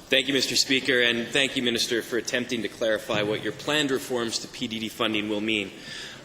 Thank you, Mr. Speaker, and thank you, Minister, for attempting to clarify what your planned reforms to PDD funding will mean.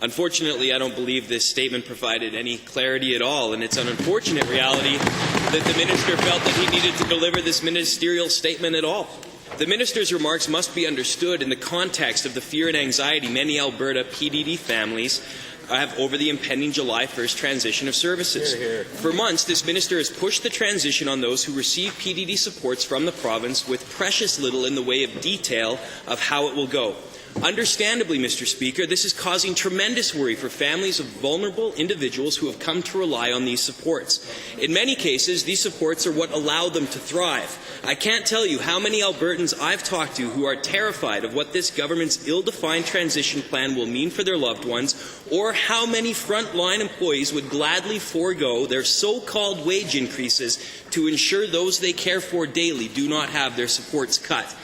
Unfortunately, I don't believe this statement provided any clarity at all, and it's an unfortunate reality that the Minister felt that he needed to deliver this ministerial statement at all. The Minister's remarks must be understood in the context of the fear and anxiety many Alberta PDD families have over the impending July 1st transition of services. Hear, hear. For months, this minister has pushed the transition on those who receive PDD supports from the province with precious little in the way of detail of how it will go. Understandably, Mr. Speaker, this is causing tremendous worry for families of vulnerable individuals who have come to rely on these supports. In many cases, these supports are what allow them to thrive. I can't tell you how many Albertans I've talked to who are terrified of what this government's ill-defined transition plan will mean for their loved ones, or how many frontline employees would gladly forego their so-called wage increases to ensure those they care for daily do not have their supports cut.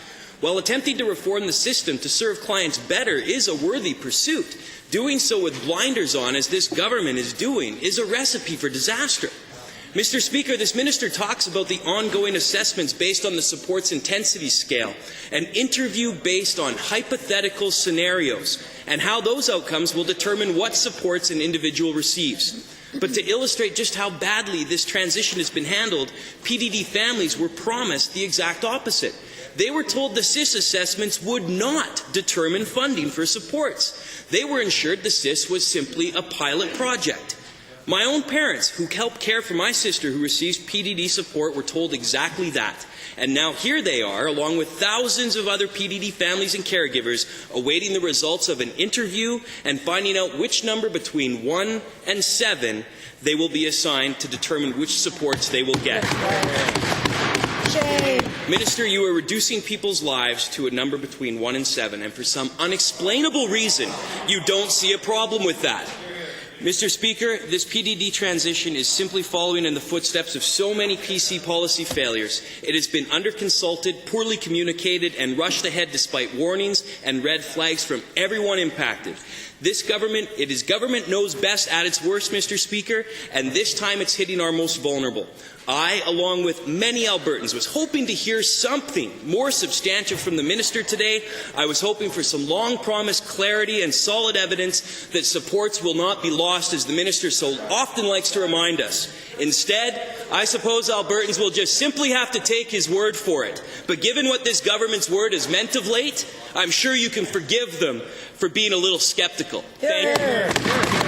While attempting to reform the system to serve clients better is a worthy pursuit, doing so with blinders on, as this government is doing, is a recipe for disaster. Mr. Speaker, this minister talks about the ongoing assessments based on the supports intensity scale, an interview based on hypothetical scenarios, and how those outcomes will determine what supports an individual receives. But to illustrate just how badly this transition has been handled, PDD families were promised the exact opposite. They were told the SIS assessments would not determine funding for supports. They were ensured the SIS was simply a pilot project. My own parents, who helped care for my sister who receives PDD support, were told exactly that. And now here they are, along with thousands of other PDD families and caregivers, awaiting the results of an interview and finding out which number between 1 and 7 they will be assigned to determine which supports they will get. Minister, you are reducing people's lives to a number between 1 and 7, and for some unexplainable reason, you don't see a problem with that. Mr. Speaker, this PDD transition is simply following in the footsteps of so many PC policy failures. It has been under-consulted, poorly communicated, and rushed ahead despite warnings and red flags from everyone impacted. This government, it is government knows best at its worst, Mr. Speaker, and this time it's hitting our most vulnerable. I, along with many Albertans, was hoping to hear something more substantial from the minister today. I was hoping for some long-promised clarity and solid evidence that supports will not be lost, as the minister so often likes to remind us. Instead, I suppose Albertans will just simply have to take his word for it. But given what this government's word has meant of late, I'm sure you can forgive them for being a little skeptical. Thank you.